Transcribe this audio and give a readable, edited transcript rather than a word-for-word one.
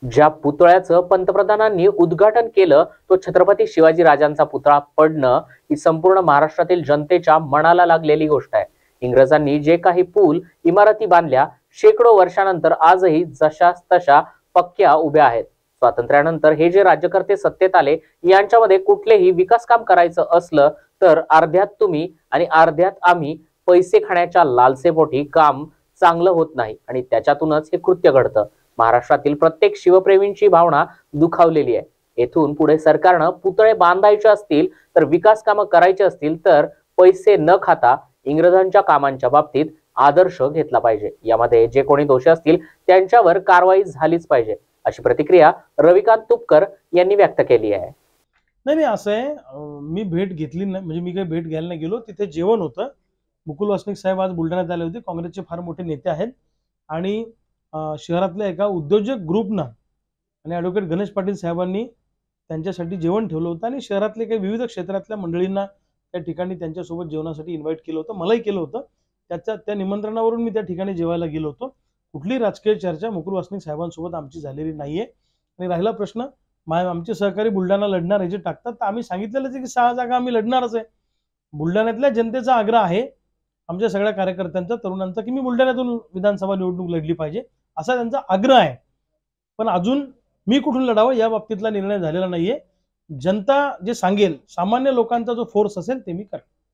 ज्या पुतळ्याचं पंतप्रधानांनी उद्घाटन केलं तो छत्रपती शिवाजी राजांचा पुतळा पडणं ही संपूर्ण महाराष्ट्रातील जनतेच्या मनाला लागलेली गोष्ट आहे। इंग्रजांनी जे काही पूल इमारती बांधल्या शेकडो वर्षानंतर आजही जशास तशा पक्क्या उभ्या आहेत। स्वातंत्र्यानंतर हे जे राज्यकर्ते सत्तेत आले यांच्यामध्ये कुठलेही विकास काम करायचं असलं तर अर्ध्यात तुम्ही आणि अर्ध्यात आम्ही पैसे खाण्याच्या लालसेपोटी काम चांगलं होत नाही आणि त्याच्यातूनच हे कृत्य घडतं। महाराष्ट्रातील प्रत्येक शिवप्रेमींची भावना दुखावलेली आहे। येथून पुढे सरकारनं पुतळे बांधायचे असतील तर विकास कामं करायचे असतील तर पैसे न खाता इंग्रजांच्या कामांच्या बाबतीत आदर्श घेतला पाहिजे। यामध्ये जे कोणी दोषी असतील त्यांच्यावर कारवाई झालीच पाहिजे अशी प्रतिक्रिया रविकांत तुपकर यांनी व्यक्त केली आहे। नाही नाही असं आहे, मी भेट घेतली नाही, म्हणजे मी काही भेट घ्यायला नाही गेलो। तिथे जेवण होतं। मुकुल वासनिक साहेब आज बुलढाण्यात आले होते। काँग्रेसचे फार मोठे नेते आहेत आणि शहरातल्या एका उद्योजक ग्रुपनं आणि ॲडव्होकेट गणेश पाटील साहेबांनी त्यांच्यासाठी जेवण ठेवलं होतं आणि शहरातले काही विविध क्षेत्रातल्या मंडळींना त्या ठिकाणी त्यांच्यासोबत जेवणासाठी इन्व्हाइट केलं होतं, मलाही केलं होतं। त्या निमंत्रणावरून मी त्या ठिकाणी जेवायला गेलो होतो। कुठली राजकीय चर्चा मुकुल वासनिक साहेबांसोबत आमची झालेली नाहीये। आणि राहिला प्रश्न आमचे सहकारी बुलढाणा लढणार हे जे टाकतात, तर आम्ही सांगितलेलं आहे की 6 जागा आम्ही लढणारच आहे। बुलढाण्यातल्या जनतेचा आग्रह आहे आमच्या सगळ्या कार्यकर्त्यांचा, तरुणांचा, की मी बुलढाण्यातून विधानसभा निवडणूक लढली पाहिजे असा त्यांचा आग्रह आहे। पण अजून मी कुठून लढावं या बाबतीतला निर्णय झालेला नाहीये। जनता जे सांगेल, सामान्य लोकांचा जो फोर्स असेल ते मी करेन।